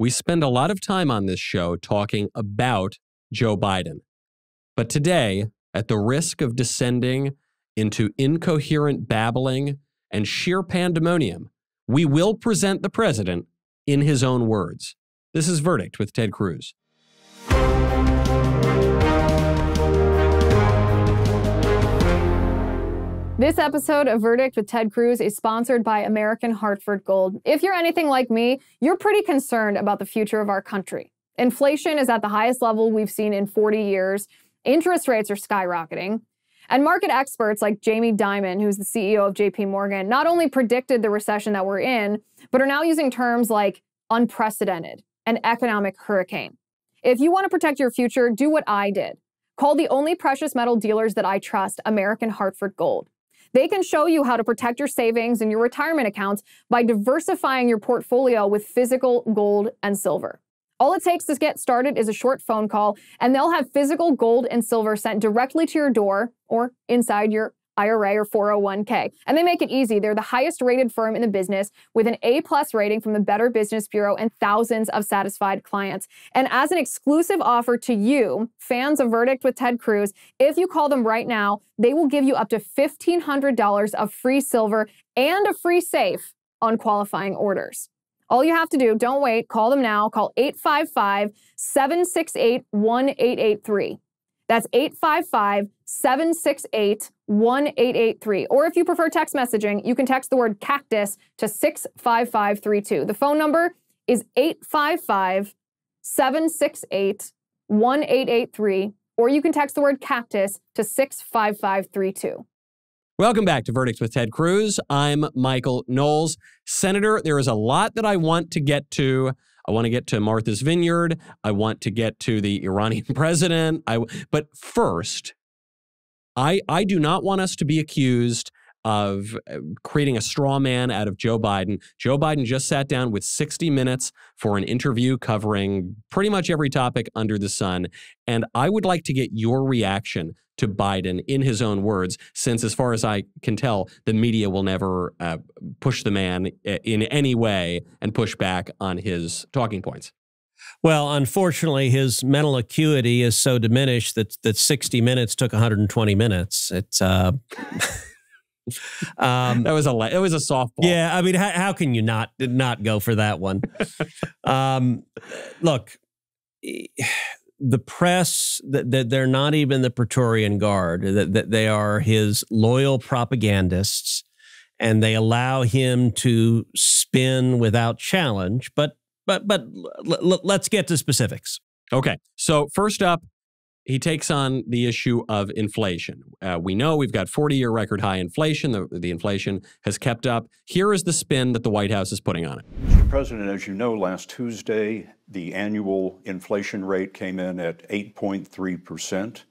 We spend a lot of time on this show talking about Joe Biden. But today, at the risk of descending into incoherent babbling and sheer pandemonium, we will present the president in his own words. This is Verdict with Ted Cruz. This episode of Verdict with Ted Cruz is sponsored by American Hartford Gold. If you're anything like me, you're pretty concerned about the future of our country. Inflation is at the highest level we've seen in 40 years. Interest rates are skyrocketing. And market experts like Jamie Dimon, who's the CEO of JP Morgan, not only predicted the recession that we're in, but are now using terms like unprecedented and economic hurricane. If you want to protect your future, do what I did. Call the only precious metal dealers that I trust, American Hartford Gold. They can show you how to protect your savings and your retirement accounts by diversifying your portfolio with physical gold and silver. All it takes to get started is a short phone call, and they'll have physical gold and silver sent directly to your door or inside your IRA or 401k. And they make it easy. They're the highest rated firm in the business with an A+ rating from the Better Business Bureau and thousands of satisfied clients. And as an exclusive offer to you, fans of Verdict with Ted Cruz, if you call them right now, they will give you up to $1,500 of free silver and a free safe on qualifying orders. All you have to do, don't wait, call them now. Call 855-768-1883. That's 855-768-1883. Or if you prefer text messaging, you can text the word CACTUS to 65532. The phone number is 855-768-1883. Or you can text the word CACTUS to 65532. Welcome back to Verdict with Ted Cruz. I'm Michael Knowles. Senator, there is a lot that I want to get to. I want to get to Martha's Vineyard. I want to get to the Iranian president. But first, I do not want us to be accused of creating a straw man out of Joe Biden. Joe Biden just sat down with 60 Minutes for an interview covering pretty much every topic under the sun. And I would like to get your reaction to Biden in his own words, since as far as I can tell, the media will never push the man in any way and push back on his talking points. Well, unfortunately, his mental acuity is so diminished that 60 Minutes took 120 minutes. It's it was a softball. Yeah, I mean, how can you not go for that one? Look, the press, that they're not even the Praetorian Guard, that they are his loyal propagandists, and they allow him to spin without challenge. But let's get to specifics. Okay. So first up, he takes on the issue of inflation. We know we've got 40-year record high inflation. The inflation has kept up. Here is the spin that the White House is putting on it. Mr. President, as you know, last Tuesday, the annual inflation rate came in at 8.3%.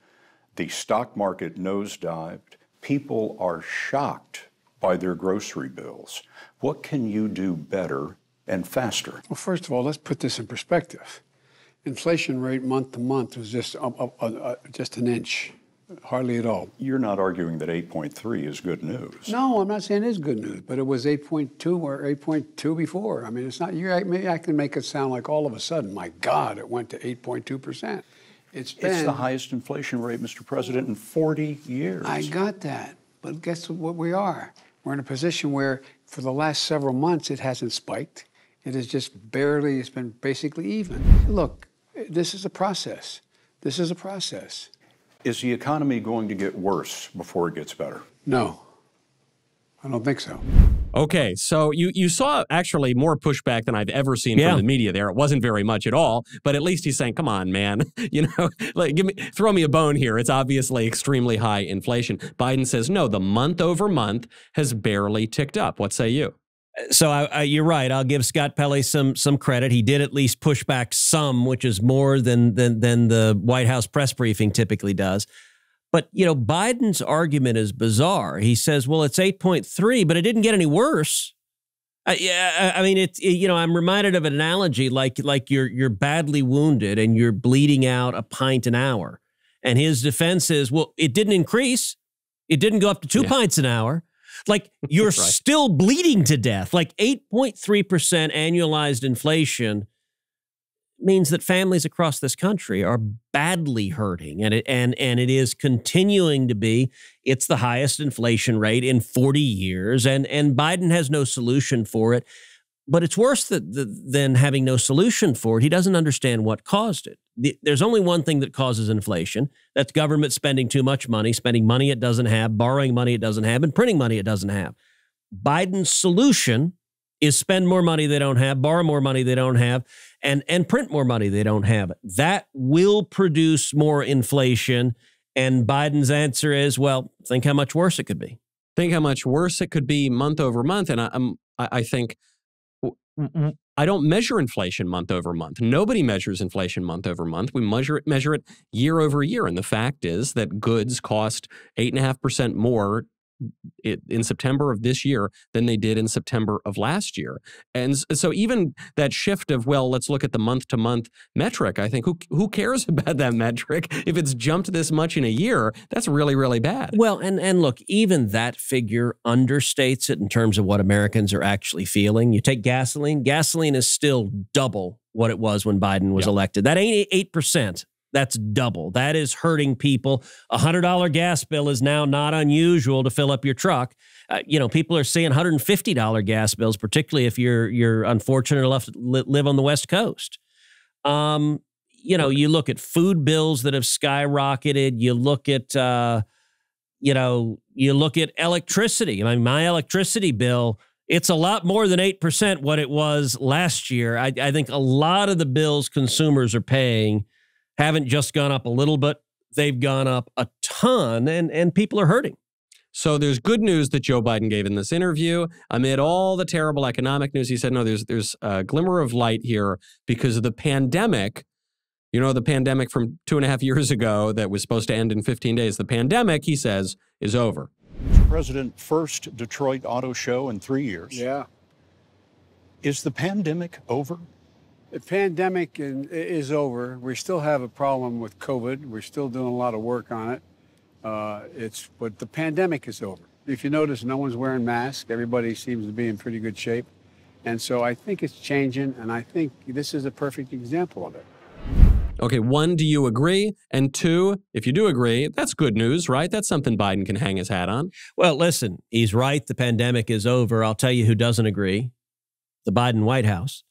The stock market nosedived. People are shocked by their grocery bills. What can you do better and faster? Well, first of all, let's put this in perspective. Inflation rate month to month was just an inch, hardly at all. You're not arguing that 8.3 is good news. No, I'm not saying it's good news, but it was 8.2 or 8.2 before. I mean, it's not. I can make it sound like all of a sudden, my God, it went to 8.2%. It's the highest inflation rate, Mr. President, in 40 years. I got that, but guess what we are? We're in a position where, for the last several months, it hasn't spiked. It is just barely. It's been basically even. Look. This is a process. This is a process. Is the economy going to get worse before it gets better? No, I don't think so. Okay, so you saw actually more pushback than I've ever seen from the media there. It wasn't very much at all, but at least he's saying, come on, man, like throw me a bone here. It's obviously extremely high inflation. Biden says, no, the month over month has barely ticked up. What say you? So you're right. I'll give Scott Pelley some credit. He did at least push back some, which is more than the White House press briefing typically does. But, Biden's argument is bizarre. He says, well, it's 8.3, but it didn't get any worse. I'm reminded of an analogy like you're badly wounded and you're bleeding out a pint an hour. And his defense is, well, it didn't increase. It didn't go up to 2 pints an hour. Like, you're right. still bleeding to death. Like 8.3% annualized inflation means that families across this country are badly hurting, and it is continuing to be. It's the highest inflation rate in 40 years, and Biden has no solution for it. But it's worse than having no solution for it. He doesn't understand what caused it. There's only one thing that causes inflation. That's government spending too much money, spending money it doesn't have, borrowing money it doesn't have, and printing money it doesn't have. Biden's solution is spend more money they don't have, borrow more money they don't have, and print more money they don't have. That will produce more inflation. And Biden's answer is, well, think how much worse it could be. Think how much worse it could be month over month. And I think I don't measure inflation month over month. Nobody measures inflation month over month. We measure it year over year. And the fact is that goods cost 8.5% more in September of this year than they did in September of last year. And so even that shift of, well, let's look at the month-to-month metric, I think who cares about that metric? If it's jumped this much in a year, that's really, really bad. Well, and look, even that figure understates it in terms of what Americans are actually feeling. You take gasoline. Gasoline is still double what it was when Biden was elected. That ain't 8%. That's double. That is hurting people. A $100 gas bill is now not unusual to fill up your truck. People are seeing $150 gas bills, particularly if you're unfortunate enough to live on the West Coast. You look at food bills that have skyrocketed. You look at, you look at electricity. I mean, my electricity bill, it's a lot more than 8% what it was last year. I think a lot of the bills consumers are paying haven't just gone up a little bit. They've gone up a ton, and people are hurting. So there's good news that Joe Biden gave in this interview. Amid all the terrible economic news, he said, no, there's a glimmer of light here because of the pandemic. You know, the pandemic from 2.5 years ago that was supposed to end in 15 days. The pandemic, he says, is over. President, first Detroit auto show in 3 years. Yeah. Is the pandemic over? The pandemic is over. We still have a problem with COVID. We're still doing a lot of work on it. But the pandemic is over. If you notice, no one's wearing masks. Everybody seems to be in pretty good shape. And so I think it's changing, and I think this is a perfect example of it. Okay, 1, do you agree? And 2, if you do agree, that's good news, right? That's something Biden can hang his hat on. Well, listen, he's right. The pandemic is over. I'll tell you who doesn't agree. The Biden White House.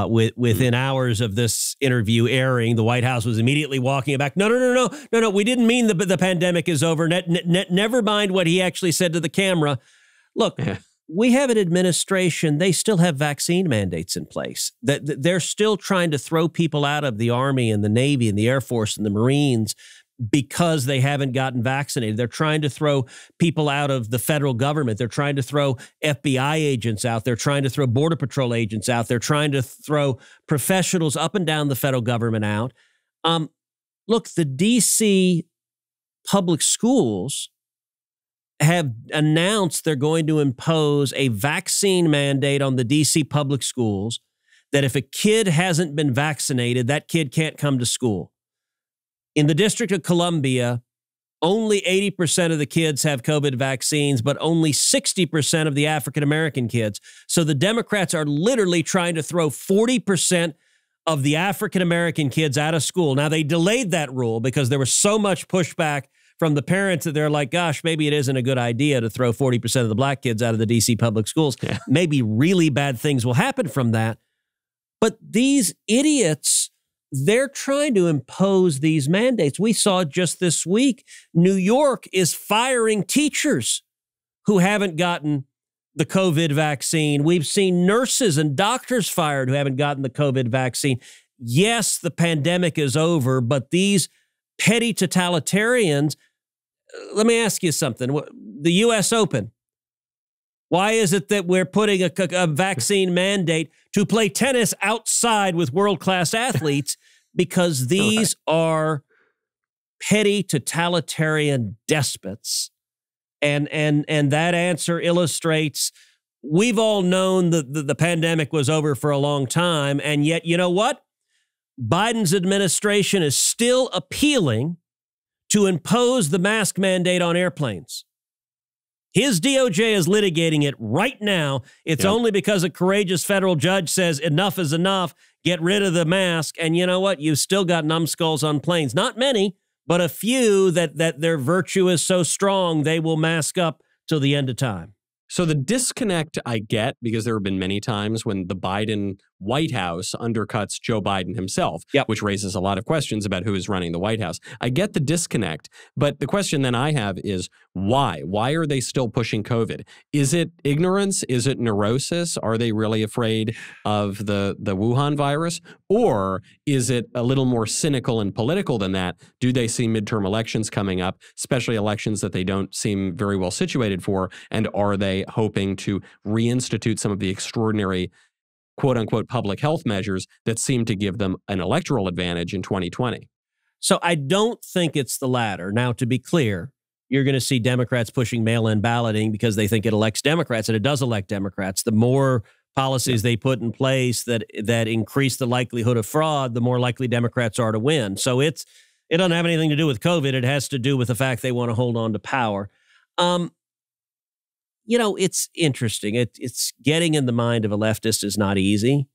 Within hours of this interview airing, the White House was immediately walking it back. No. We didn't mean the pandemic is over. Never mind what he actually said to the camera. Look, we have an administration. They still have vaccine mandates in place. They're still trying to throw people out of the Army and the Navy and the Air Force and the Marines because they haven't gotten vaccinated. They're trying to throw people out of the federal government. They're trying to throw FBI agents out. They're trying to throw Border Patrol agents out. They're trying to throw professionals up and down the federal government out. Look, the D.C. public schools have announced they're going to impose a vaccine mandate on the D.C. public schools that if a kid hasn't been vaccinated, that kid can't come to school. In the District of Columbia, only 80% of the kids have COVID vaccines, but only 60% of the African-American kids. So the Democrats are literally trying to throw 40% of the African-American kids out of school. Now, they delayed that rule because there was so much pushback from the parents that they're like, gosh, maybe it isn't a good idea to throw 40% of the black kids out of the D.C. public schools. Yeah. Maybe really bad things will happen from that. But these idiots, they're trying to impose these mandates. We saw just this week, New York is firing teachers who haven't gotten the COVID vaccine. We've seen nurses and doctors fired who haven't gotten the COVID vaccine. Yes, the pandemic is over, but these petty totalitarians, let me ask you something. The U.S. Open, why is it that we're putting a vaccine mandate to play tennis outside with world-class athletes? Because these are petty totalitarian despots. And that answer illustrates we've all known that the pandemic was over for a long time. And yet, you know what? Biden's administration is still appealing to impose the mask mandate on airplanes. His DOJ is litigating it right now. It's only because a courageous federal judge says enough is enough. get rid of the mask. And you know what? You've still got numbskulls on planes. Not many, but a few that their virtue is so strong, they will mask up till the end of time. So the disconnect I get, because there have been many times when the Biden White House undercuts Joe Biden himself, which raises a lot of questions about who is running the White House. I get the disconnect, but the question then I have is why? Why are they still pushing COVID? Is it ignorance? Is it neurosis? Are they really afraid of the Wuhan virus? Or is it a little more cynical and political than that? Do they see midterm elections coming up, especially elections that they don't seem very well situated for? And are they hoping to reinstitute some of the extraordinary quote-unquote public health measures that seem to give them an electoral advantage in 2020? So I don't think it's the latter. Now, to be clear, you're going to see Democrats pushing mail-in balloting because they think it elects Democrats, and it does elect Democrats. The more policies they put in place that increase the likelihood of fraud, the more likely Democrats are to win. So it doesn't have anything to do with COVID. It has to do with the fact they want to hold on to power. You know, it's interesting. It's getting in the mind of a leftist is not easy.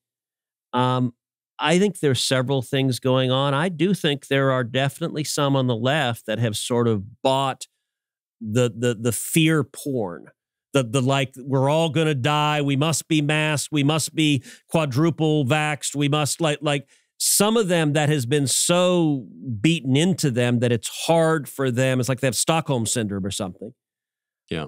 I think there's several things going on. I do think there are definitely some on the left that have sort of bought the fear porn. The like, we're all going to die. We must be masked. We must be quadruple vaxxed. We must like some of them that has been so beaten into them that it's hard for them. It's like they have Stockholm syndrome or something. Yeah.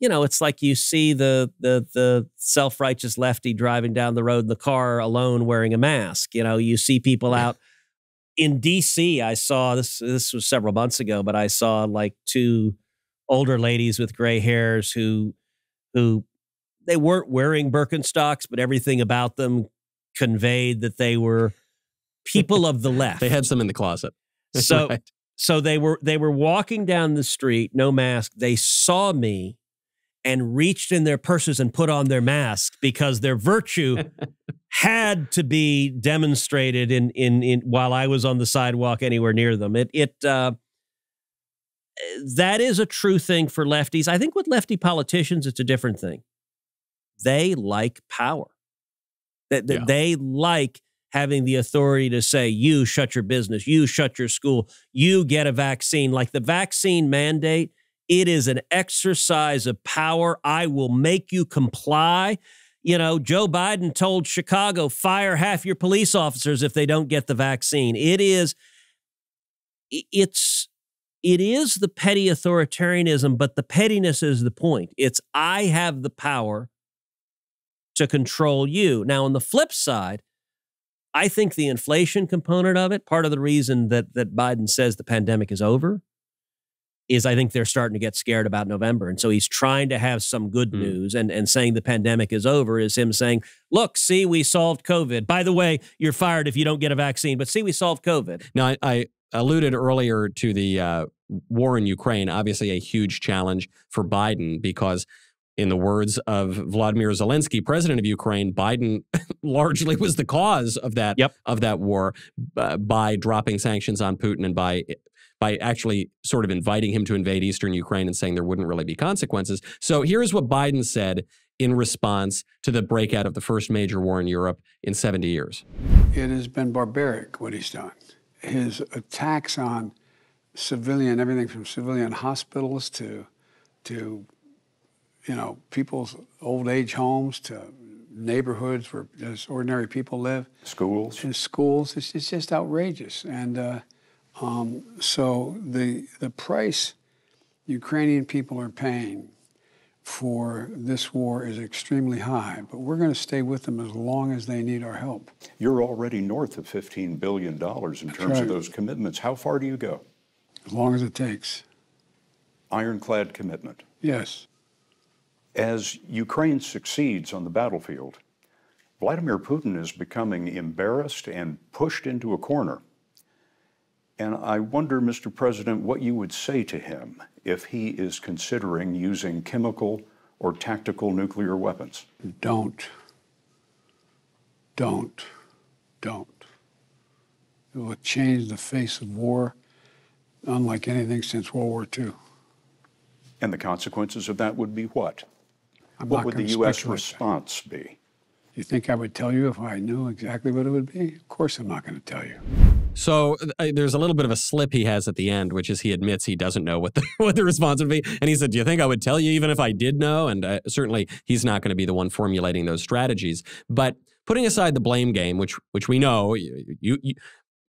You know, it's like you see the self-righteous lefty driving down the road in the car alone wearing a mask. You know, you see people out in D.C. I saw this was several months ago, but I saw like two older ladies with gray hairs who they weren't wearing Birkenstocks, but everything about them conveyed that they were people of the left. They had some in the closet. So, right. So they were walking down the street, no mask. They saw me and reached in their purses and put on their mask because their virtue had to be demonstrated in while I was on the sidewalk anywhere near them. That is a true thing for lefties. I think with lefty politicians, it's a different thing. They like power. They like having the authority to say, you shut your business, you shut your school, you get a vaccine. Like the vaccine mandate, it is an exercise of power. I will make you comply. You know, Joe Biden told Chicago, fire half your police officers if they don't get the vaccine. It is the petty authoritarianism, but the pettiness is the point. It's I have the power to control you. Now, on the flip side, I think the inflation component of it, part of the reason that Biden says the pandemic is over, is I think they're starting to get scared about November. And so he's trying to have some good news, and saying the pandemic is over is him saying, look, see, we solved COVID. By the way, you're fired if you don't get a vaccine, but see, we solved COVID. Now, I alluded earlier to the war in Ukraine, obviously a huge challenge for Biden because in the words of Vladimir Zelensky, president of Ukraine, Biden largely was the cause of that war by dropping sanctions on Putin and by actually sort of inviting him to invade eastern Ukraine and saying there wouldn't really be consequences. So here's what Biden said in response to the breakout of the first major war in Europe in 70 years. It has been barbaric what he's done. His attacks on civilian, everything from civilian hospitals to you know, people's old age homes to neighborhoods where just ordinary people live. Schools. In schools, it's just outrageous. And so the price Ukrainian people are paying for this war is extremely high, but we're going to stay with them as long as they need our help. You're already north of $15 billion in terms of those commitments. How far do you go? As long as it takes. Ironclad commitment. Yes. As Ukraine succeeds on the battlefield, Vladimir Putin is becoming embarrassed and pushed into a corner. And I wonder, Mr. President, what you would say to him if he is considering using chemical or tactical nuclear weapons. Don't. It will change the face of war unlike anything since World War II. And the consequences of that would be what? What would the U.S. response be? You think I would tell you if I knew exactly what it would be? Of course I'm not going to tell you. So there's a little bit of a slip he has at the end, which is he admits he doesn't know what the response would be. And he said, do you think I would tell you even if I did know? And certainly he's not going to be the one formulating those strategies. But putting aside the blame game, which we know,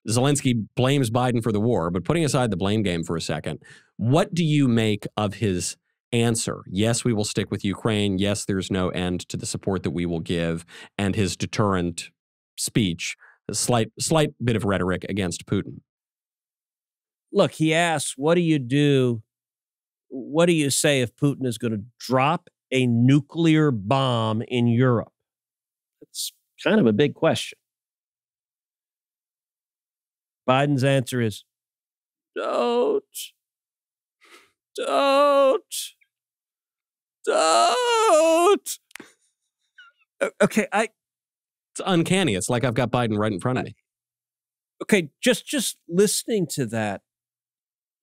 Zelensky blames Biden for the war, but putting aside the blame game for a second, what do you make of his answer? Yes, we will stick with Ukraine. Yes, there's no end to the support that we will give. And his deterrent speech, a slight bit of rhetoric against Putin. Look, he asks, what do you do? What do you say if Putin is going to drop a nuclear bomb in Europe? It's kind of a big question. Biden's answer is, don't. Okay, It's uncanny. It's like I've got Biden right in front of me. Okay, just listening to that,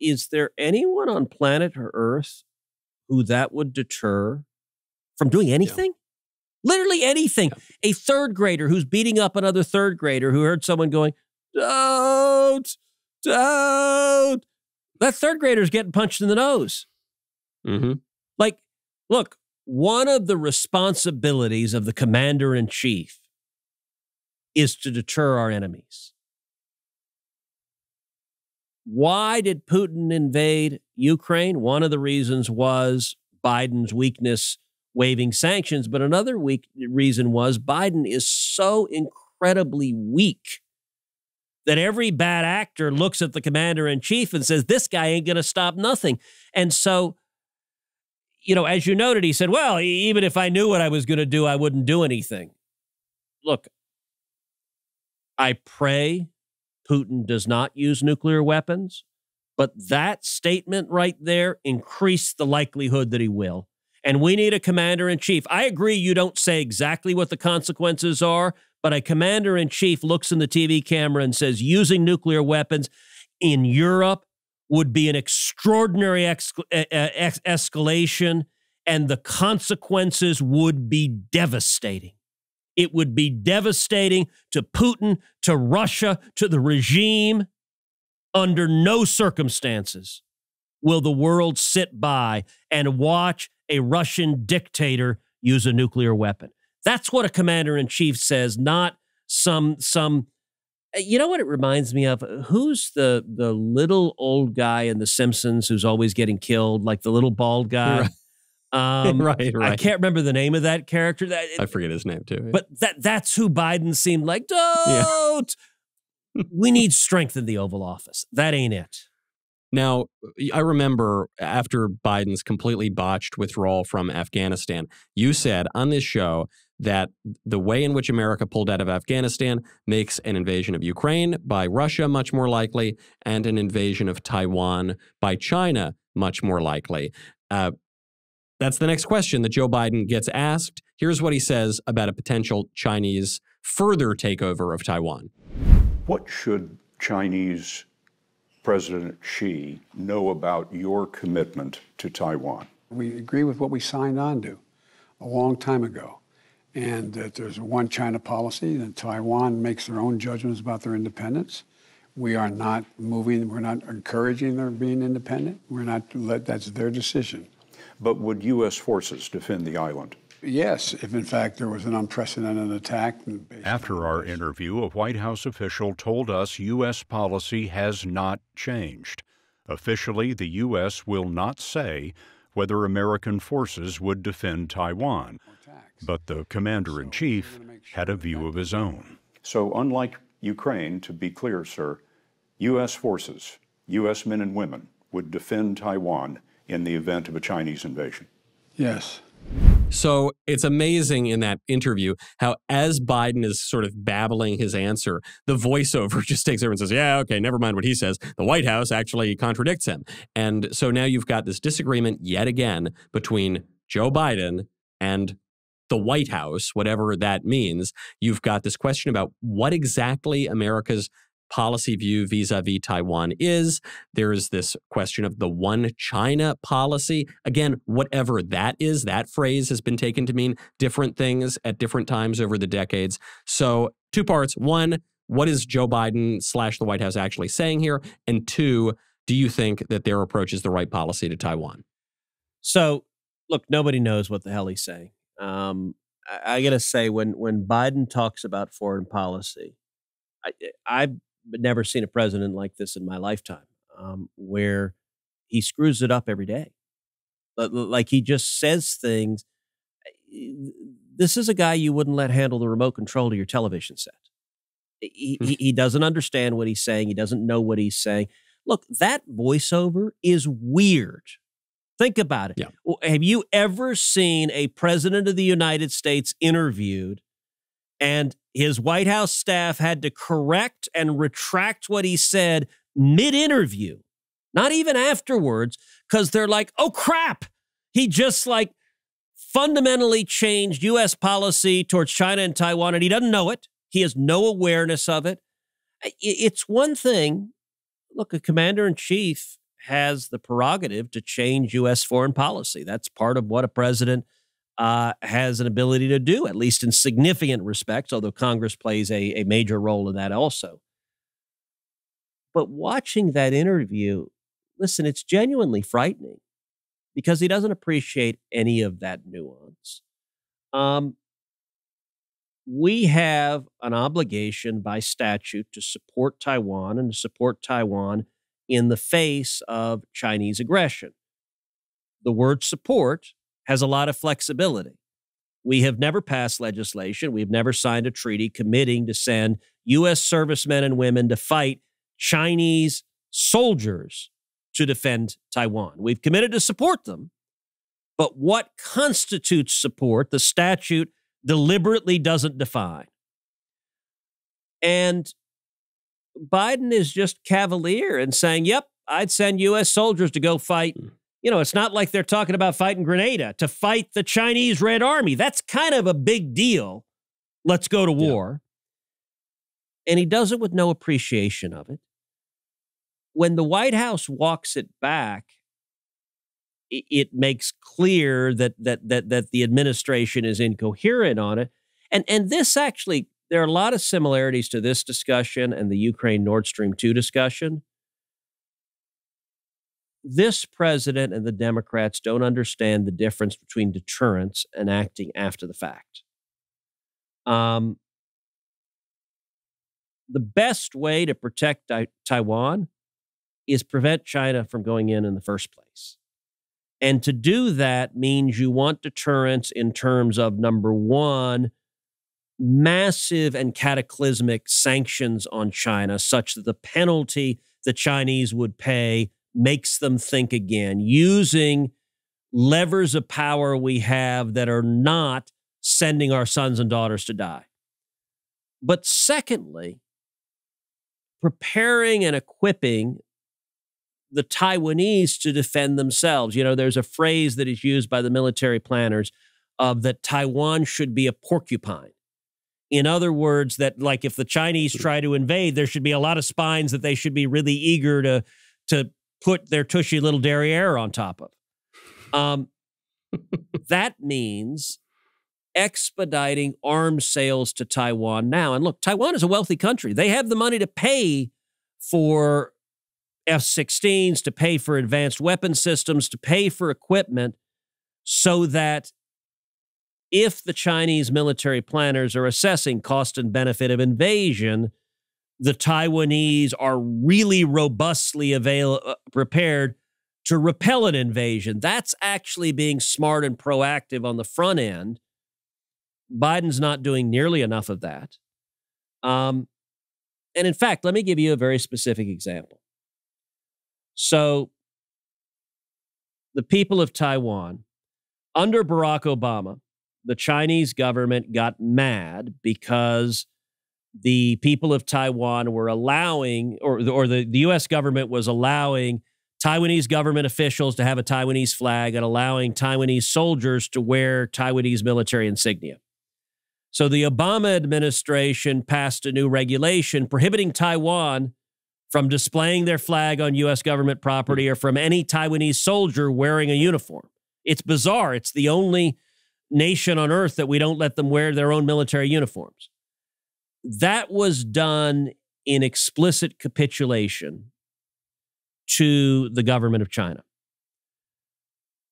is there anyone on planet Earth who that would deter from doing anything? Yeah. Literally anything. Yeah. A third grader who's beating up another third grader who heard someone going, don't. That third grader's getting punched in the nose. Mm-hmm. Like, look, one of the responsibilities of the commander-in-chief is to deter our enemies. Why did Putin invade Ukraine? One of the reasons was Biden's weakness waiving sanctions, but another reason was Biden is so incredibly weak that every bad actor looks at the commander-in-chief and says, this guy ain't going to stop nothing. And so, as you noted, he said, well, even if I knew what I was going to do, I wouldn't do anything. Look, I pray Putin does not use nuclear weapons, but that statement right there increased the likelihood that he will. And we need a commander-in-chief. I agree you don't say exactly what the consequences are, but a commander-in-chief looks in the TV camera and says using nuclear weapons in Europe would be an extraordinary escalation, and the consequences would be devastating. It would be devastating to Putin, to Russia, to the regime. Under no circumstances will the world sit by and watch a Russian dictator use a nuclear weapon. That's what a commander-in-chief says, not some. You know what it reminds me of? Who's the little old guy in The Simpsons who's always getting killed, like the little bald guy? Right. I can't remember the name of that character. I forget his name too. But that's who Biden seemed like. Don't. Yeah. We need strength in the Oval Office. That ain't it. Now, I remember after Biden's completely botched withdrawal from Afghanistan, you said on this show that the way in which America pulled out of Afghanistan makes an invasion of Ukraine by Russia much more likely and an invasion of Taiwan by China much more likely. That's the next question that Joe Biden gets asked. Here's what he says about a potential Chinese further takeover of Taiwan. What should Chinese President Xi know about your commitment to Taiwan? We agree with what we signed on to a long time ago, and that there's a one China policy, that Taiwan makes their own judgments about their independence. We are not moving, we're not encouraging their being independent. That's their decision. But would U.S. forces defend the island? Yes, if in fact there was an unprecedented attack. After our interview, a White House official told us U.S. policy has not changed. Officially, the U.S. will not say whether American forces would defend Taiwan. But the commander-in-chief had a view of his own. So unlike Ukraine, to be clear, sir, U.S. forces, U.S. men and women would defend Taiwan in the event of a Chinese invasion. Yes. So it's amazing in that interview how as Biden is sort of babbling his answer, the voiceover just takes over and says, yeah, okay, never mind what he says. The White House actually contradicts him. And so now you've got this disagreement yet again between Joe Biden and the White House, whatever that means. You've got this question about what exactly America's policy view vis-a-vis Taiwan is. There is this question of the one China policy. Again, whatever that is, that phrase has been taken to mean different things at different times over the decades. So 2 parts. 1, what is Joe Biden / the White House actually saying here? And 2, do you think that their approach is the right policy to Taiwan? So, look, nobody knows what the hell he's saying. I got to say, when Biden talks about foreign policy, I've never seen a president like this in my lifetime, where he screws it up every day. Like he just says things. This is a guy you wouldn't let handle the remote control to your television set. He doesn't understand what he's saying. He doesn't know what he's saying. Look, that voiceover is weird. Think about it. Yeah. Have you ever seen a president of the United States interviewed and his White House staff had to correct and retract what he said mid-interview, not even afterwards, because they're like, oh, crap. He just like fundamentally changed U.S. policy towards China and Taiwan, and he doesn't know it. He has no awareness of it. It's one thing. Look, a commander-in-chief has the prerogative to change U.S. foreign policy. That's part of what a president has an ability to do, at least in significant respects, although Congress plays a major role in that also. But watching that interview, listen, it's genuinely frightening because he doesn't appreciate any of that nuance. We have an obligation by statute to support Taiwan and to support Taiwan in the face of Chinese aggression. The word support has a lot of flexibility. We have never passed legislation. We've never signed a treaty committing to send U.S. servicemen and women to fight Chinese soldiers to defend Taiwan. We've committed to support them. But what constitutes support, the statute deliberately doesn't define. And Biden is just cavalier and saying, yep, I'd send U.S. soldiers to go fight. You know, it's not like they're talking about fighting Grenada, to fight the Chinese Red Army. That's kind of a big deal. Let's go to war. Yeah. And he does it with no appreciation of it. When the White House walks it back, it makes clear that the administration is incoherent on it. And this actually, there are a lot of similarities to this discussion and the Ukraine Nord Stream 2 discussion. This president and the Democrats don't understand the difference between deterrence and acting after the fact. The best way to protect Taiwan is prevent China from going in the first place. And to do that means you want deterrence in terms of, number one, massive and cataclysmic sanctions on China, such that the penalty the Chinese would pay makes them think again, using levers of power we have that are not sending our sons and daughters to die. But secondly, preparing and equipping the Taiwanese to defend themselves. You know, there's a phrase that is used by the military planners of that Taiwan should be a porcupine. In other words, that like if the Chinese try to invade, there should be a lot of spines that they should be really eager to put their tushy little derriere on top of. That means expediting arms sales to Taiwan now. And look, Taiwan is a wealthy country. They have the money to pay for F-16s, to pay for advanced weapon systems, to pay for equipment, so that if the Chinese military planners are assessing cost and benefit of invasion, the Taiwanese are really robustly prepared to repel an invasion. That's actually being smart and proactive on the front end. Biden's not doing nearly enough of that. And in fact, let me give you a very specific example. So the people of Taiwan, under Barack Obama, the Chinese government got mad because the people of Taiwan were allowing, or the U.S. government was allowing Taiwanese government officials to have a Taiwanese flag and allowing Taiwanese soldiers to wear Taiwanese military insignia. So the Obama administration passed a new regulation prohibiting Taiwan from displaying their flag on U.S. government property or from any Taiwanese soldier wearing a uniform. It's bizarre. It's the only nation on earth that we don't let them wear their own military uniforms. That was done in explicit capitulation to the government of China.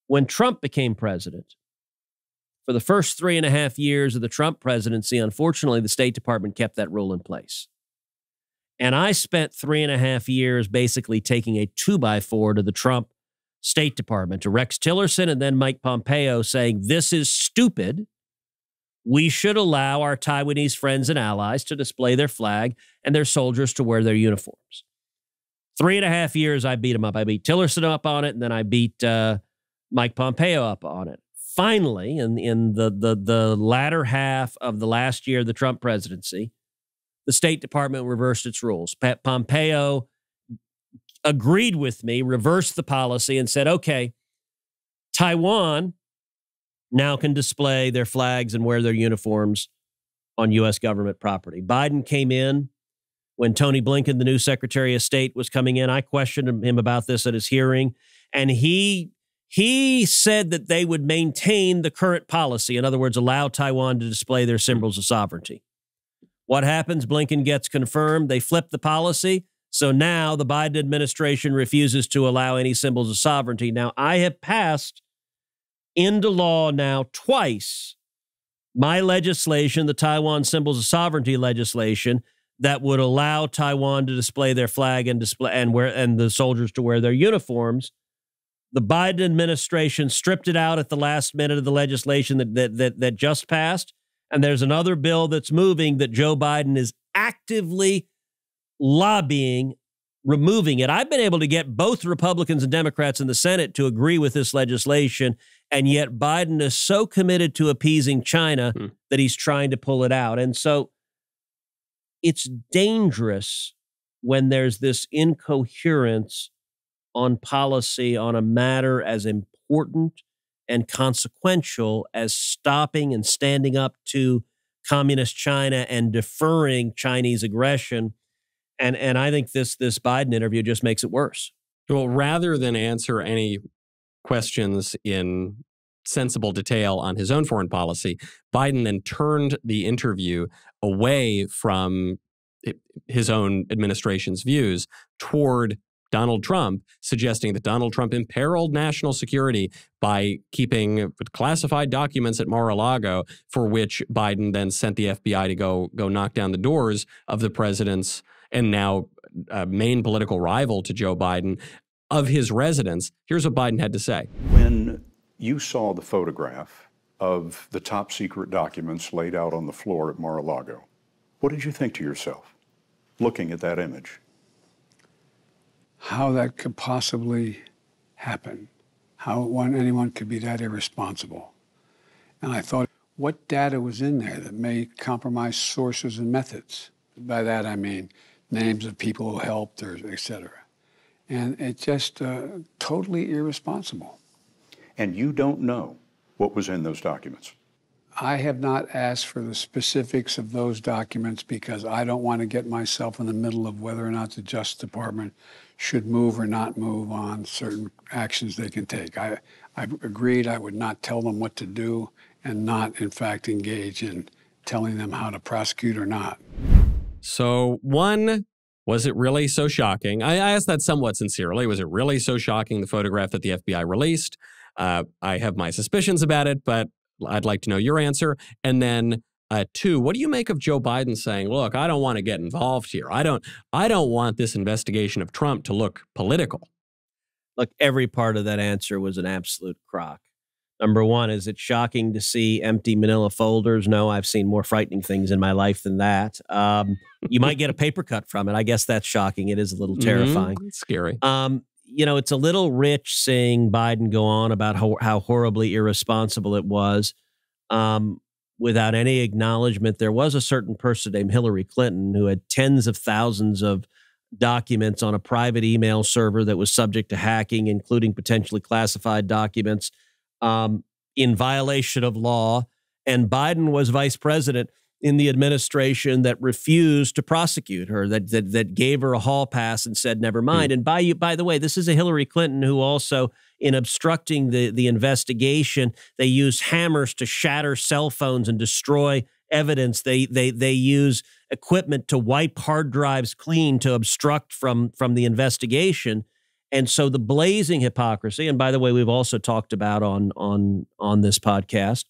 When Trump became president, for the first 3.5 years of the Trump presidency, unfortunately, the State Department kept that rule in place. And I spent 3.5 years basically taking a 2x4 to the Trump State Department, to Rex Tillerson and then Mike Pompeo, saying, this is stupid. We should allow our Taiwanese friends and allies to display their flag and their soldiers to wear their uniforms. 3.5 years, I beat them up. I beat Tillerson up on it, and then I beat Mike Pompeo up on it. Finally, in the latter half of the last year of the Trump presidency, the State Department reversed its rules. Pompeo agreed with me, reversed the policy, and said, okay, Taiwan now can display their flags and wear their uniforms on U.S. government property. Biden came in when Tony Blinken, the new Secretary of State, was coming in. I questioned him about this at his hearing, and he said that they would maintain the current policy. In other words, allow Taiwan to display their symbols of sovereignty. What happens? Blinken gets confirmed. They flip the policy. So now the Biden administration refuses to allow any symbols of sovereignty. Now, I have passed into law now twice my legislation, the Taiwan Symbols of Sovereignty legislation, that would allow Taiwan to display their flag and the soldiers to wear their uniforms. The Biden administration stripped it out at the last minute of the legislation that just passed. And there's another bill that's moving that Joe Biden is actively lobbying, removing it. I've been able to get both Republicans and Democrats in the Senate to agree with this legislation, and yet Biden is so committed to appeasing China that he's trying to pull it out. And so it's dangerous when there's this incoherence on policy on a matter as important and consequential as stopping and standing up to communist China and deferring Chinese aggression. And I think this Biden interview just makes it worse. Well, rather than answer any questions in sensible detail on his own foreign policy, Biden then turned the interview away from his own administration's views toward Donald Trump, suggesting that Donald Trump imperiled national security by keeping classified documents at Mar-a-Lago, for which Biden then sent the FBI to go knock down the doors of the president's and now main political rival to Joe Biden, of his residence. Here's what Biden had to say. When you saw the photograph of the top secret documents laid out on the floor at Mar-a-Lago, what did you think to yourself, looking at that image? How that could possibly happen, how anyone could be that irresponsible. And I thought, what data was in there that may compromise sources and methods? By that I mean names of people who helped, or et cetera. And it's just totally irresponsible. And you don't know what was in those documents? I have not asked for the specifics of those documents because I don't want to get myself in the middle of whether or not the Justice Department should move or not move on certain actions they can take. I've agreed I would not tell them what to do and not, in fact, engage in telling them how to prosecute or not. So, one, was it really so shocking? I asked that somewhat sincerely. Was it really so shocking, the photograph that the FBI released? I have my suspicions about it, but I'd like to know your answer. And then, two, what do you make of Joe Biden saying, look, I don't want to get involved here. I don't want this investigation of Trump to look political. Look, every part of that answer was an absolute crock. Number one, is it shocking to see empty manila folders? No, I've seen more frightening things in my life than that. You might get a paper cut from it. I guess that's shocking. It is a little terrifying. It's scary. You know, it's a little rich seeing Biden go on about how horribly irresponsible it was without any acknowledgement. There was a certain person named Hillary Clinton who had tens of thousands of documents on a private email server that was subject to hacking, including potentially classified documents, in violation of law. And Biden was vice president in the administration that refused to prosecute her, that gave her a hall pass and said, never mind. And by the way, this is a Hillary Clinton who also, in obstructing the investigation, they use hammers to shatter cell phones and destroy evidence. They use equipment to wipe hard drives clean to obstruct from the investigation. And so the blazing hypocrisy, and by the way, we've also talked about on this podcast,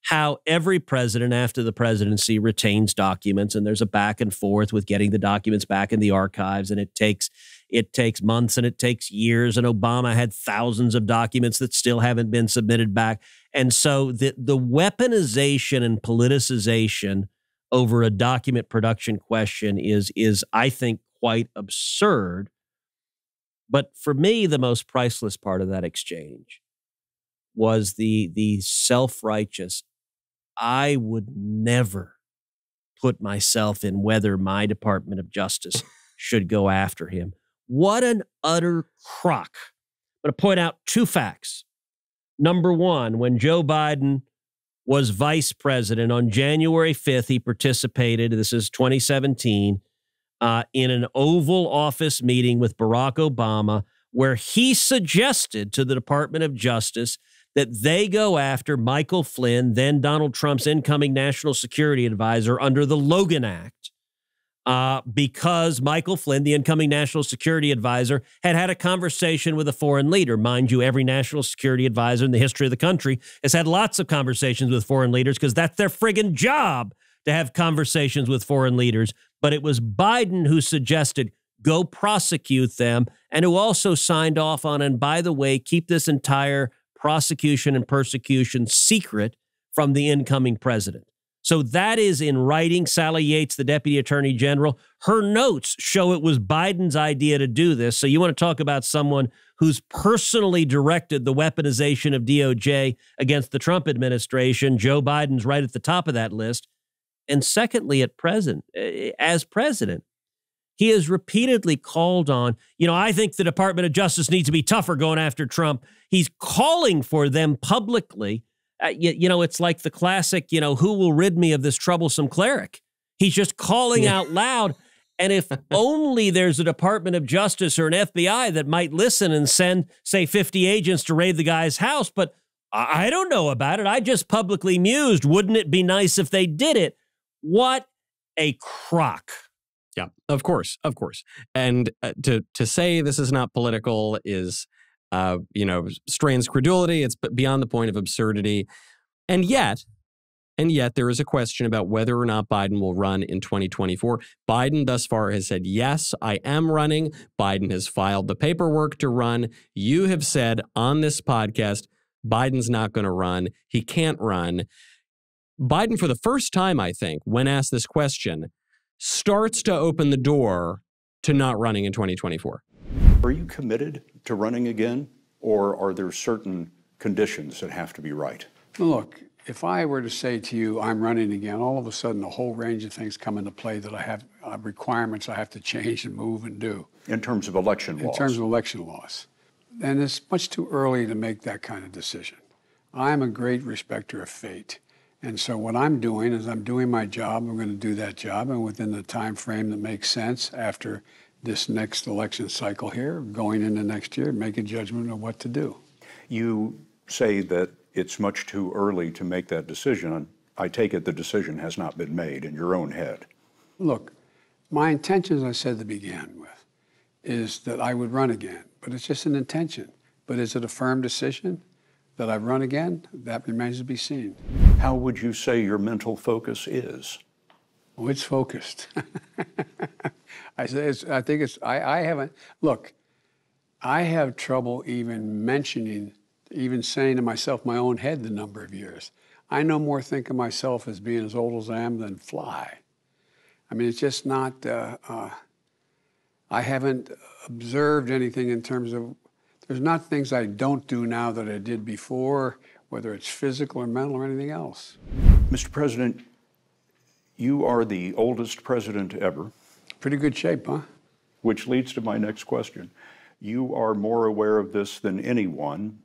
how every president after the presidency retains documents, and there's a back and forth with getting the documents back in the archives, and it takes months and it takes years, and Obama had thousands of documents that still haven't been submitted back. And so the weaponization and politicization over a document production question is I think quite absurd. But for me, the most priceless part of that exchange was the self-righteous, I would never put myself in whether my Department of Justice should go after him. What an utter crock. I'm going to point out two facts. Number one, when Joe Biden was vice president on January 5th, he participated, this is 2017, in an Oval Office meeting with Barack Obama, where he suggested to the Department of Justice that they go after Michael Flynn, then Donald Trump's incoming national security advisor under the Logan Act, because Michael Flynn, the incoming national security advisor, had a conversation with a foreign leader. Mind you, every national security advisor in the history of the country has had lots of conversations with foreign leaders because that's their friggin' job to have conversations with foreign leaders. But it was Biden who suggested go prosecute them, and who also signed off on, and by the way, keep this entire prosecution and persecution secret from the incoming president. So that is in writing. Sally Yates, the Deputy Attorney General, her notes show it was Biden's idea to do this. So you want to talk about someone who's personally directed the weaponization of DOJ against the Trump administration. Joe Biden's right at the top of that list. And secondly, as president, he has repeatedly called on, I think the Department of Justice needs to be tougher going after Trump. He's calling for them publicly. It's like the classic, who will rid me of this troublesome cleric? He's just calling out loud. And if only there's a Department of Justice or an FBI that might listen and send, say, 50 agents to raid the guy's house. But I don't know about it. I just publicly mused, wouldn't it be nice if they did it? What a crock. Yeah, of course. And to say this is not political is, strains credulity. It's beyond the point of absurdity. And yet there is a question about whether or not Biden will run in 2024. Biden thus far has said, yes, I am running. Biden has filed the paperwork to run. You have said on this podcast, Biden's not going to run. He can't run. Biden, for the first time, I think, when asked this question, starts to open the door to not running in 2024. Are you committed to running again, or are there certain conditions that have to be right? Look, if I were to say to you, I'm running again, all of a sudden a whole range of things come into play that I have requirements I have to change and move and do. In terms of election laws? In terms of election laws. And it's much too early to make that kind of decision. I'm a great respecter of fate. And so what I'm doing is I'm doing my job. I'm going to do that job. And within the time frame that makes sense after this next election cycle here, going into next year, make a judgment of what to do. You say that it's much too early to make that decision. I take it the decision has not been made in your own head. Look, my intention, as I said to begin with, is that I would run again. But it's just an intention. But is it a firm decision that I run again? That remains to be seen. How would you say your mental focus is? Oh, it's focused. I haven't, look, I have trouble even saying to myself, my own head, the number of years. I no more think of myself as being as old as I am than fly. I mean, it's just not, I haven't observed anything in terms of, there's not things I don't do now that I did before, whether it's physical or mental or anything else. Mr. President, you are the oldest president ever. Pretty good shape, huh? Which leads to my next question. You are more aware of this than anyone.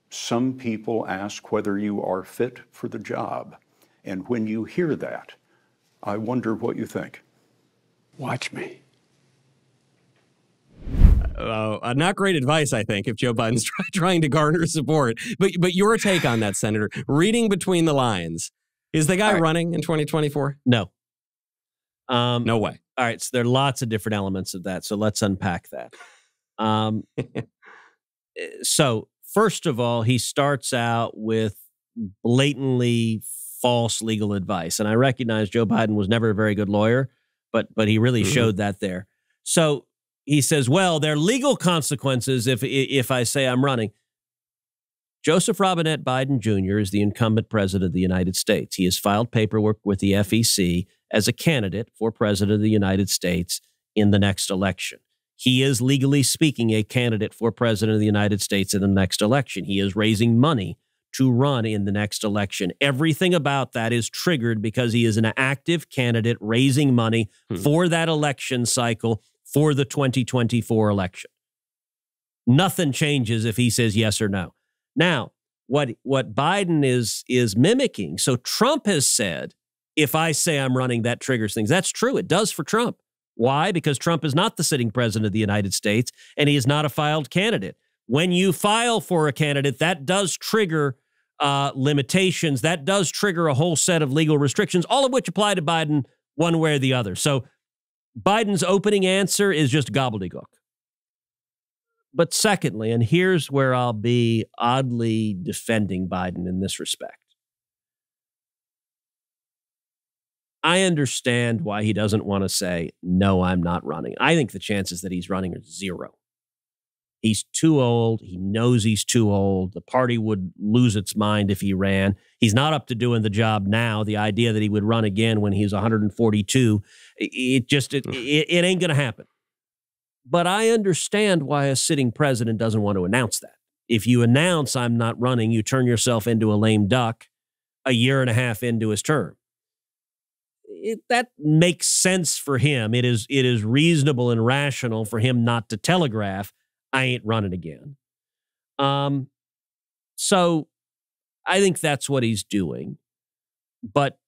Some people ask whether you are fit for the job. And when you hear that, I wonder what you think. Watch me. Not great advice, I think, if Joe Biden's trying to garner support. But your take on that, Senator, reading between the lines, is the guy running in 2024? No. No way. All right, so there are lots of different elements of that, so let's unpack that. So first of all, he starts out with blatantly false legal advice. And I recognize Joe Biden was never a very good lawyer, but he really showed that there. So he says, well, there are legal consequences if I say I'm running. Joseph Robinette Biden Jr. is the incumbent president of the United States. He has filed paperwork with the FEC as a candidate for president of the United States in the next election. He is, legally speaking, a candidate for president of the United States in the next election. He is raising money to run in the next election. Everything about that is triggered because he is an active candidate raising money for that election cycle for the 2024 election. Nothing changes if he says yes or no. Now, what Biden is mimicking, so Trump has said, if I say I'm running, that triggers things. That's true. It does for Trump. Why? Because Trump is not the sitting president of the United States, and he is not a filed candidate. When you file for a candidate, that does trigger limitations. That does trigger a whole set of legal restrictions, all of which apply to Biden one way or the other. So Biden's opening answer is just gobbledygook. But secondly, and here's where I'll be oddly defending Biden in this respect. I understand why he doesn't want to say, no, I'm not running. I think the chances that he's running are zero. He's too old. He knows he's too old. The party would lose its mind if he ran. He's not up to doing the job now. The idea that he would run again when he's 142, it ain't going to happen. But I understand why a sitting president doesn't want to announce that. If you announce I'm not running, you turn yourself into a lame duck a year and a half into his term. That makes sense for him. It is reasonable and rational for him not to telegraph, I ain't running again. So I think that's what he's doing. But,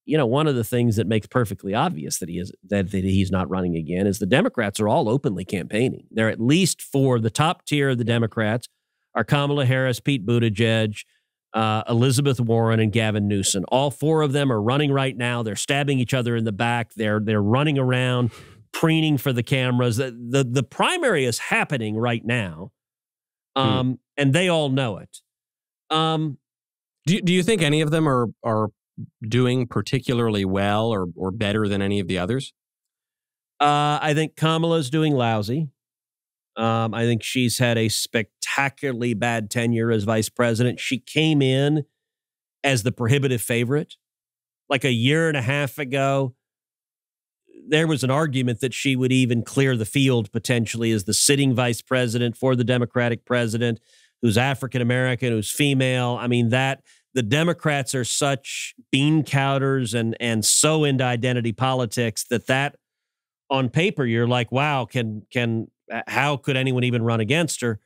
you know, one of the things that makes perfectly obvious that he's not running again is the Democrats are all openly campaigning. They're at least for the top tier of the Democrats are Kamala Harris, Pete Buttigieg, Elizabeth Warren, and Gavin Newsom. All four of them are running right now. They're stabbing each other in the back. They're running around, preening for the cameras. The primary is happening right now, and they all know it. Do you think any of them are doing particularly well or better than any of the others? I think Kamala's doing lousy. I think she's had a spectacularly bad tenure as vice president. She came in as the prohibitive favorite. Like a year and a half ago, there was an argument that she would even clear the field potentially as the sitting vice president for the Democratic president, who's African-American, who's female. I mean, the Democrats are such bean counters and so into identity politics that on paper, you're like, wow, how could anyone even run against her?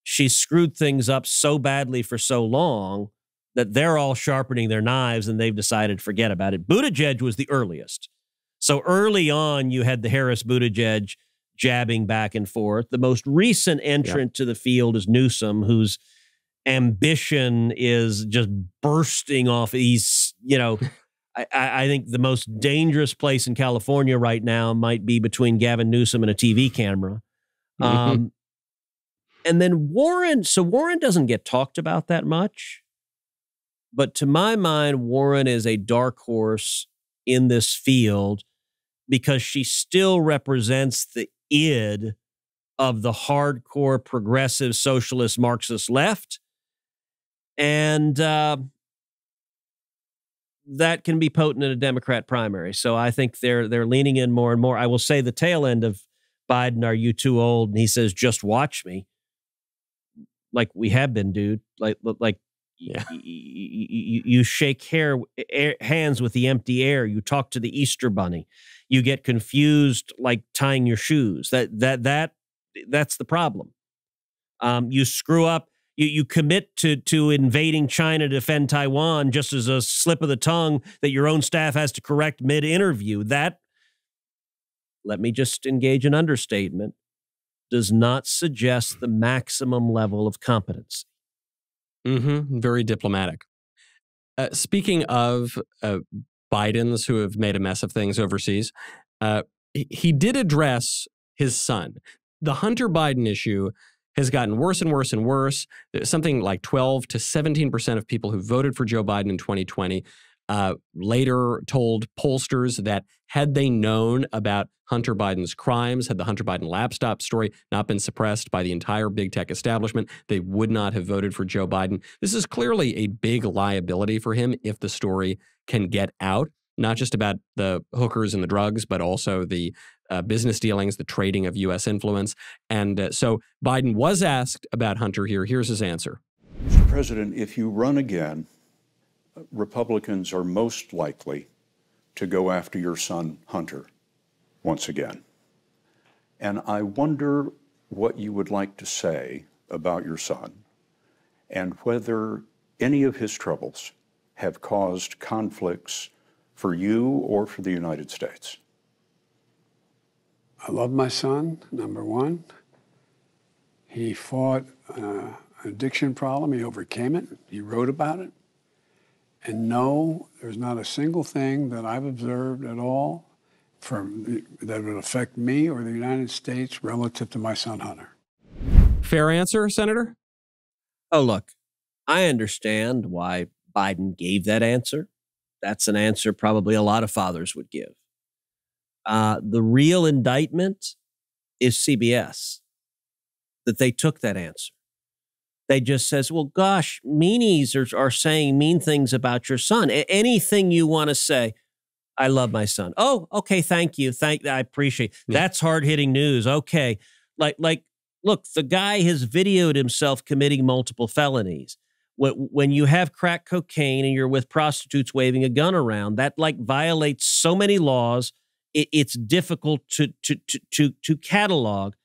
She screwed things up so badly for so long that they're all sharpening their knives and they've decided forget about it. Buttigieg was the earliest. So early on, you had the Harris-Buttigieg jabbing back and forth. The most recent entrant to the field is Newsom, whose ambition is just bursting off. He's, I think the most dangerous place in California right now might be between Gavin Newsom and a TV camera. And then Warren doesn't get talked about that much. But to my mind, Warren is a dark horse in this field because she still represents the id of the hardcore progressive socialist Marxist left. And that can be potent in a Democrat primary. So I think they're leaning in more and more. I will say the tail end of Biden, are you too old? And he says, just watch me. Like we have been, dude. You shake hands with the empty air. You talk to the Easter bunny. You get confused like tying your shoes. That's the problem. You screw up. You commit to invading China to defend Taiwan just as a slip of the tongue that your own staff has to correct mid-interview. That, let me just engage in understatement, does not suggest the maximum level of competence. Very diplomatic. Speaking of Bidens who have made a mess of things overseas, he did address his son. The Hunter Biden issue has gotten worse and worse and worse. Something like 12 to 17% of people who voted for Joe Biden in 2020 later told pollsters that had they known about Hunter Biden's crimes, had the Hunter Biden laptop story not been suppressed by the entire big tech establishment, they would not have voted for Joe Biden. This is clearly a big liability for him if the story can get out, not just about the hookers and the drugs, but also the business dealings, the trading of U.S. influence. And so Biden was asked about Hunter here. Here's his answer. Mr. President, if you run again, Republicans are most likely to go after your son, Hunter, once again. And I wonder what you would like to say about your son and whether any of his troubles have caused conflicts for you or for the United States. I love my son, number one. He fought an addiction problem. He overcame it. He wrote about it. And no, there's not a single thing that I've observed at all that would affect me or the United States relative to my son, Hunter. Fair answer, Senator? Oh, look, I understand why Biden gave that answer. That's an answer probably a lot of fathers would give. The real indictment is CBS, that they took that answer. They just says, well, gosh, meanies are saying mean things about your son. Anything you want to say, I love my son. Oh, okay, thank you. I appreciate it. Yeah. That's hard-hitting news. Okay. Like, look, the guy has videoed himself committing multiple felonies. When you have crack cocaine and you're with prostitutes waving a gun around, that like violates so many laws. It's difficult to catalog.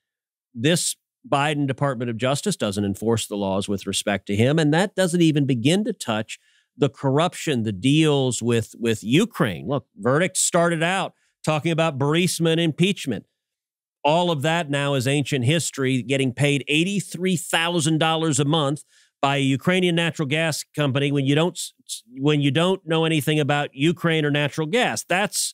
This Biden Department of Justice doesn't enforce the laws with respect to him, and that doesn't even begin to touch the corruption, the deals with Ukraine. Look, verdict started out talking about Burisma and impeachment. All of that now is ancient history, getting paid $83,000 a month by a Ukrainian natural gas company when you don't know anything about Ukraine or natural gas. That's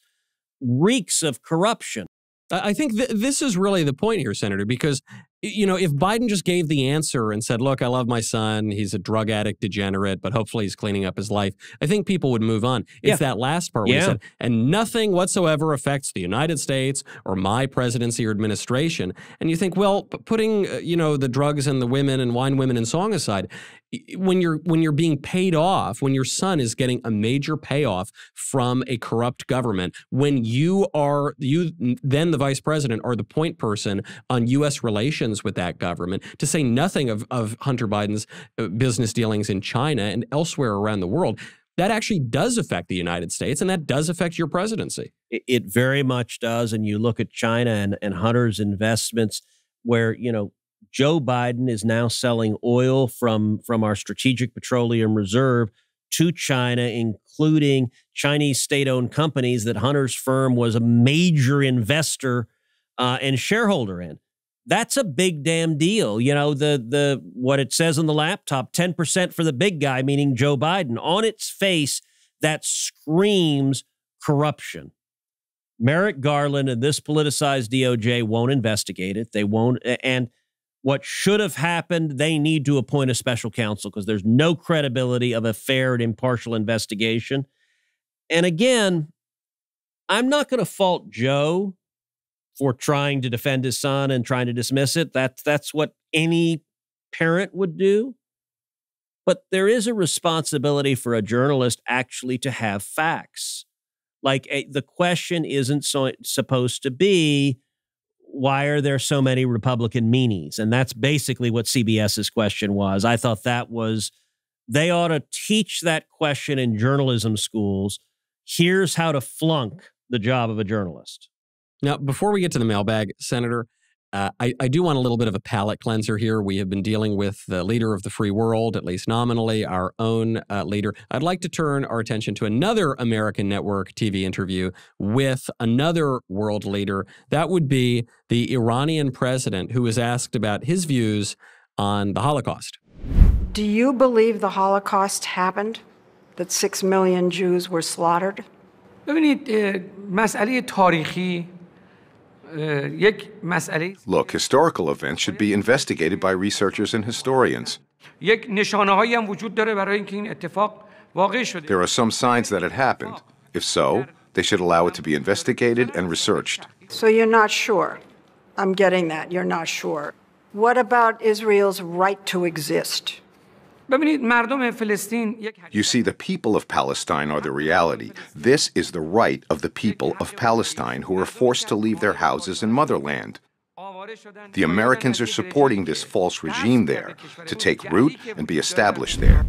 reeks of corruption. I think this is really the point here, Senator, because, if Biden just gave the answer and said, look, I love my son, he's a drug addict, degenerate, but hopefully he's cleaning up his life, I think people would move on. It's that last part where he said, and nothing whatsoever affects the United States or my presidency or administration. And you think, well, putting, the drugs and the women and wine, women and song aside, when you're being paid off, when your son is getting a major payoff from a corrupt government, when you then the vice president are the point person on U.S. relations with that government, to say nothing of Hunter Biden's business dealings in China and elsewhere around the world, that actually does affect the United States, and that does affect your presidency. It very much does. And you look at China and Hunter's investments where, Joe Biden is now selling oil from our strategic petroleum reserve to China, including Chinese state-owned companies that Hunter's firm was a major investor and shareholder in. That's a big damn deal. The what it says on the laptop, 10% for the big guy, meaning Joe Biden. On its face, that screams corruption. Merrick Garland and this politicized DOJ won't investigate it. They won't. And what should have happened, they need to appoint a special counsel because there's no credibility of a fair and impartial investigation. And again, I'm not going to fault Joe for trying to defend his son and trying to dismiss it. That's what any parent would do. But there is a responsibility for a journalist actually to have facts. The question isn't supposed to be, why are there so many Republican meanies? And that's basically what CBS's question was. I thought they ought to teach that question in journalism schools. Here's how to flunk the job of a journalist. Now, before we get to the mailbag, Senator, I do want a little bit of a palate cleanser here. We have been dealing with the leader of the free world, at least nominally, our own leader. I'd like to turn our attention to another American network TV interview with another world leader. That would be the Iranian president, who was asked about his views on the Holocaust. Do you believe the Holocaust happened? That 6 million Jews were slaughtered? ببینید مسئله تاریخی Look, historical events should be investigated by researchers and historians. یک نشانه‌هایی هم وجود داره برای اینکه این اتفاق واقع شده. There are some signs that it happened. If so, they should allow it to be investigated and researched. So you're not sure. I'm getting that. You're not sure. What about Israel's right to exist? ببینید مردم فلسطین You see, the people of Palestine are the reality. This is the right of the people of Palestine who are forced to leave their houses and motherland. The Americans are supporting this false regime there to take root and be established there.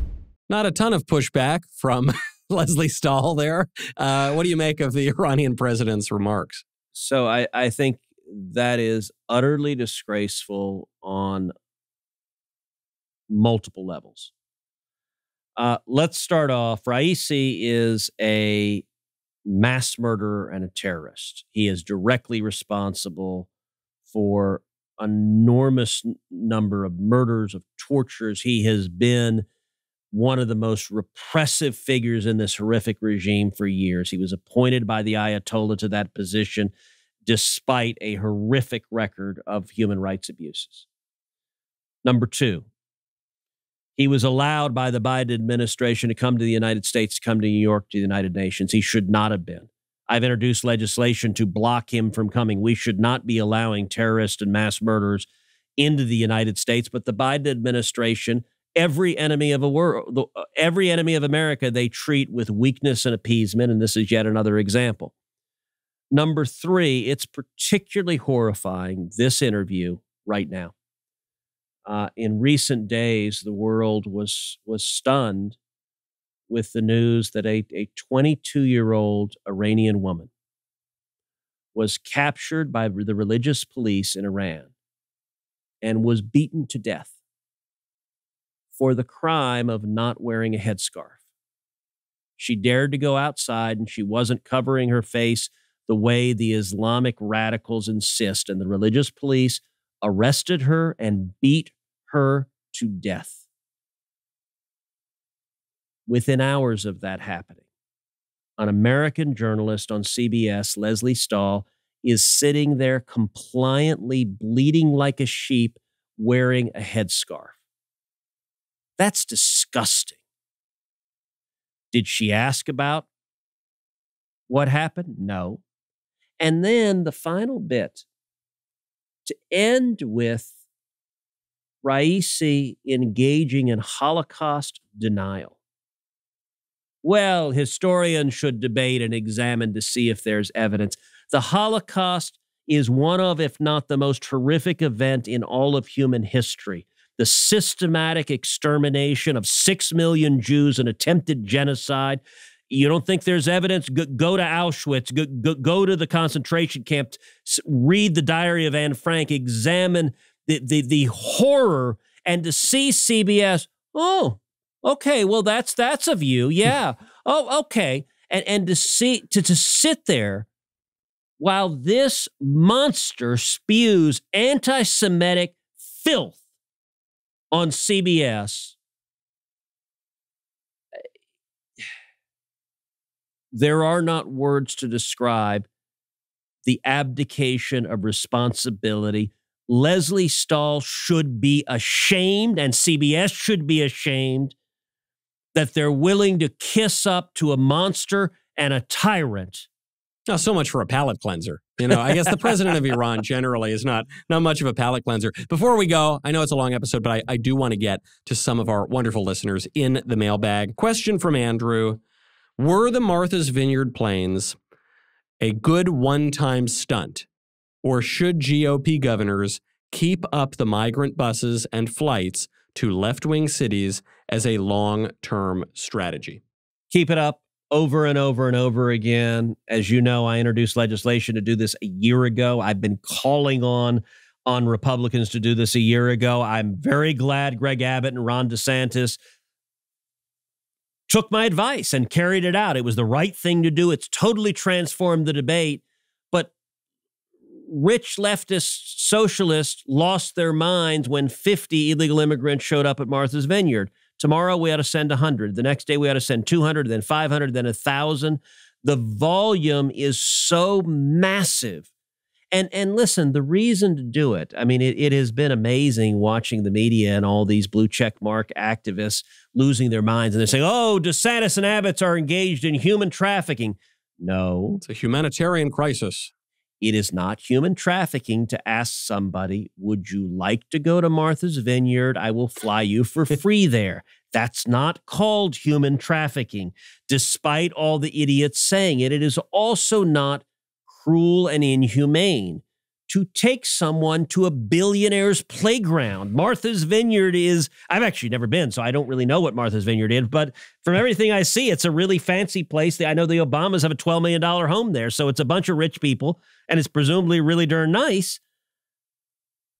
Not a ton of pushback from Leslie Stahl there. What do you make of the Iranian president's remarks? So I think that is utterly disgraceful on multiple levels. Let's start off. Raisi is a mass murderer and a terrorist. He is directly responsible for an enormous number of murders, of tortures. He has been one of the most repressive figures in this horrific regime for years. He was appointed by the Ayatollah to that position despite a horrific record of human rights abuses. Number two, he was allowed by the Biden administration to come to the United States, to come to New York, to the United Nations. He should not have been. I've introduced legislation to block him from coming. We should not be allowing terrorists and mass murderers into the United States. But the Biden administration, every enemy of America, they treat with weakness and appeasement. And this is yet another example. Number three, it's particularly horrifying, this interview right now. In recent days, the world was stunned with the news that a 22-year-old Iranian woman was captured by the religious police in Iran and was beaten to death for the crime of not wearing a headscarf. She dared to go outside and she wasn't covering her face the way the Islamic radicals insist, and the religious police arrested her and beat her to death. Within hours of that happening, an American journalist on CBS, Leslie Stahl, is sitting there compliantly bleeding like a sheep wearing a headscarf. That's disgusting. Did she ask about what happened? No. And then the final bit, to end with Raisi engaging in Holocaust denial. Well, historians should debate and examine to see if there's evidence. The Holocaust is one of, if not the most horrific event in all of human history. The systematic extermination of 6 million Jews, an attempted genocide. You don't think there's evidence? Go to Auschwitz, go to the concentration camp, read the diary of Anne Frank, examine the horror, and to see CBS, oh, okay, well, that's a view, yeah. Oh, okay. And to sit there while this monster spews anti-Semitic filth on CBS. There are not words to describe the abdication of responsibility. Leslie Stahl should be ashamed, and CBS should be ashamed that they're willing to kiss up to a monster and a tyrant. Not so much for a palate cleanser. You know, I guess the president of Iran generally is not much of a palate cleanser. Before we go, I know it's a long episode, but I do want to get to some of our wonderful listeners in the mailbag. Question from Andrew. Were the Martha's Vineyard planes a good one-time stunt, or should GOP governors keep up the migrant buses and flights to left-wing cities as a long-term strategy? Keep it up over and over and over again. As you know, I introduced legislation to do this a year ago. I've been calling on on Republicans to do this a year ago. I'm very glad Greg Abbott and Ron DeSantis took my advice and carried it out. It was the right thing to do. It's totally transformed the debate. But rich leftist socialists lost their minds when 50 illegal immigrants showed up at Martha's Vineyard. Tomorrow we ought to send 100. The next day we ought to send 200, then 500, then 1,000. The volume is so massive. And listen, the reason to do it, I mean, it has been amazing watching the media and all these blue check mark activists losing their minds. And they're saying, oh, DeSantis and Abbott are engaged in human trafficking. No. It's a humanitarian crisis. It is not human trafficking to ask somebody, would you like to go to Martha's Vineyard? I will fly you for free there. That's not called human trafficking, despite all the idiots saying it. It is also not cruel and inhumane to take someone to a billionaire's playground. Martha's Vineyard is, I've actually never been, so I don't really know what Martha's Vineyard is, but from everything I see, it's a really fancy place. I know the Obamas have a $12 million home there, so it's a bunch of rich people, and it's presumably really darn nice.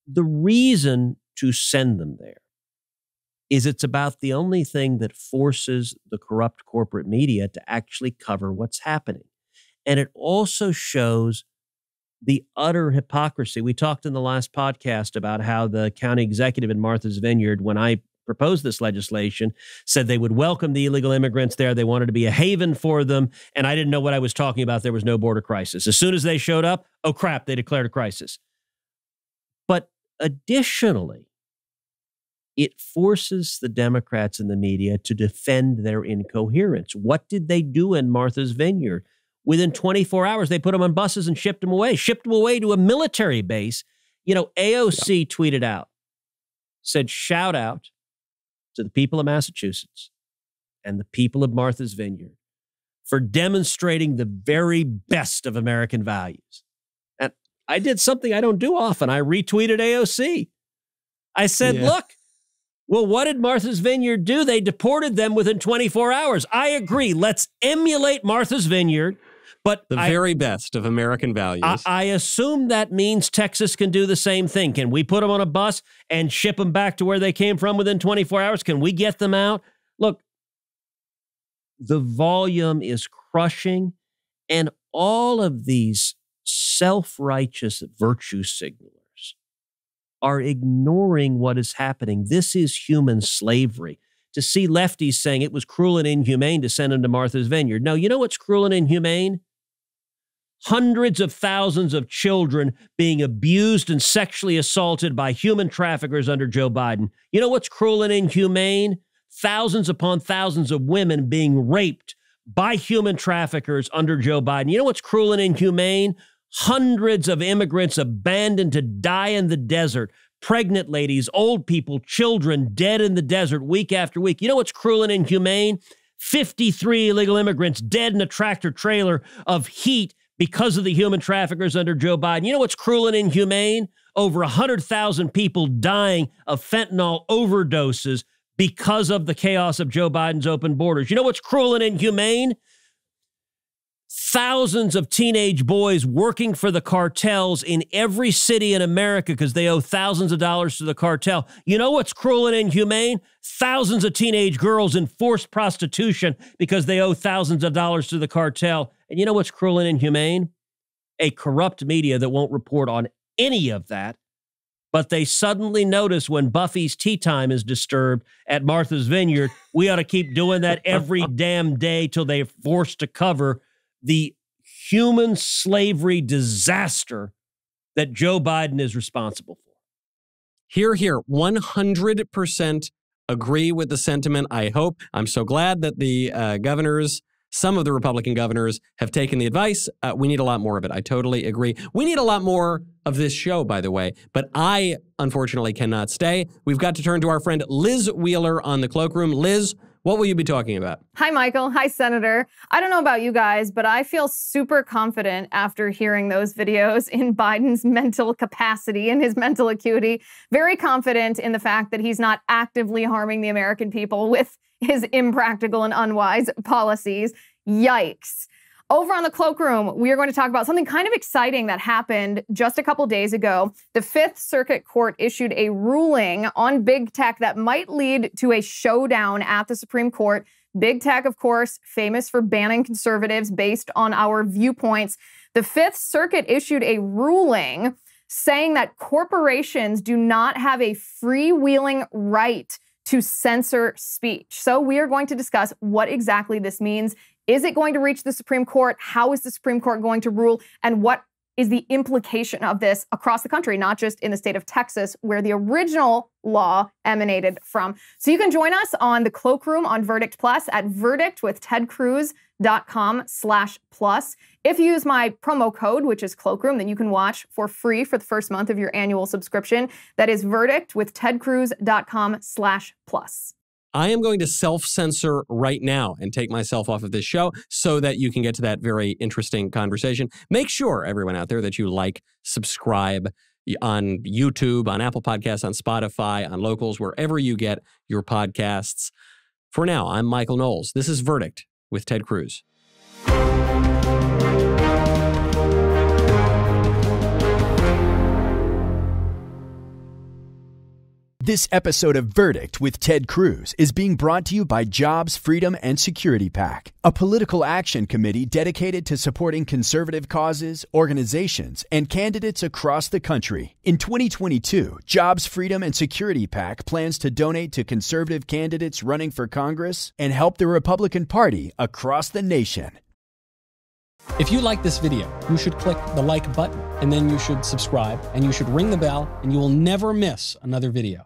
The reason to send them there is it's about the only thing that forces the corrupt corporate media to actually cover what's happening. And it also shows the utter hypocrisy. We talked in the last podcast about how the county executive in Martha's Vineyard, when I proposed this legislation, said they would welcome the illegal immigrants there. They wanted to be a haven for them. And I didn't know what I was talking about. There was no border crisis. As soon as they showed up, oh crap, they declared a crisis. But additionally, it forces the Democrats and the media to defend their incoherence. What did they do in Martha's Vineyard? Within 24 hours, they put them on buses and shipped them away to a military base. You know, AOC tweeted out, said, shout out to the people of Massachusetts and the people of Martha's Vineyard for demonstrating the very best of American values. And I did something I don't do often. I retweeted AOC. I said, look, well, what did Martha's Vineyard do? They deported them within 24 hours. I agree. Let's emulate Martha's Vineyard. But the very best of American values. I assume that means Texas can do the same thing. Can we put them on a bus and ship them back to where they came from within 24 hours? Can we get them out? Look, the volume is crushing, and all of these self-righteous virtue signalers are ignoring what is happening. This is human slavery. To see lefties saying it was cruel and inhumane to send them to Martha's Vineyard. No, you know what's cruel and inhumane? Hundreds of thousands of children being abused and sexually assaulted by human traffickers under Joe Biden. You know what's cruel and inhumane? Thousands upon thousands of women being raped by human traffickers under Joe Biden. You know what's cruel and inhumane? Hundreds of immigrants abandoned to die in the desert. Pregnant ladies, old people, children dead in the desert week after week. You know what's cruel and inhumane? 53 illegal immigrants dead in a tractor trailer of heat because of the human traffickers under Joe Biden. You know what's cruel and inhumane? Over 100,000 people dying of fentanyl overdoses because of the chaos of Joe Biden's open borders. You know what's cruel and inhumane? Thousands of teenage boys working for the cartels in every city in America because they owe thousands of dollars to the cartel. You know what's cruel and inhumane? Thousands of teenage girls in forced prostitution because they owe thousands of dollars to the cartel. And you know what's cruel and inhumane? A corrupt media that won't report on any of that. But they suddenly notice when Buffy's tea time is disturbed at Martha's Vineyard, we ought to keep doing that every damn day till they're forced to cover the human slavery disaster that Joe Biden is responsible for. Here, 100% agree with the sentiment. I hope. I'm so glad that the governors, some of the Republican governors, have taken the advice. We need a lot more of it. I totally agree. We need a lot more of this show, by the way, but I unfortunately cannot stay. We've got to turn to our friend Liz Wheeler on the Cloakroom. Liz, what will you be talking about? Hi, Michael. Hi, Senator. I don't know about you guys, but I feel super confident after hearing those videos in Biden's mental capacity and his mental acuity. Very confident in the fact that he's not actively harming the American people with his impractical and unwise policies. Yikes. Over on the Cloakroom, we are going to talk about something kind of exciting that happened just a couple days ago. The Fifth Circuit Court issued a ruling on big tech that might lead to a showdown at the Supreme Court. Big tech, of course, famous for banning conservatives based on our viewpoints. The Fifth Circuit issued a ruling saying that corporations do not have a freewheeling right to censor speech. So we are going to discuss what exactly this means. Is it going to reach the Supreme Court? How is the Supreme Court going to rule? And what is the implication of this across the country, not just in the state of Texas, where the original law emanated from? So you can join us on the Cloakroom on Verdict Plus at verdictwithtedcruz.com/plus. If you use my promo code, which is Cloakroom, then you can watch for free for the first month of your annual subscription. That is verdictwithtedcruz.com/plus. I am going to self-censor right now and take myself off of this show so that you can get to that very interesting conversation. Make sure, everyone out there, that you like, subscribe on YouTube, on Apple Podcasts, on Spotify, on Locals, wherever you get your podcasts. For now, I'm Michael Knowles. This is Verdict with Ted Cruz. This episode of Verdict with Ted Cruz is being brought to you by Jobs, Freedom, and Security PAC, a political action committee dedicated to supporting conservative causes, organizations, and candidates across the country. In 2022, Jobs, Freedom, and Security PAC plans to donate to conservative candidates running for Congress and help the Republican Party across the nation. If you like this video, you should click the like button, and then you should subscribe, and you should ring the bell, and you will never miss another video.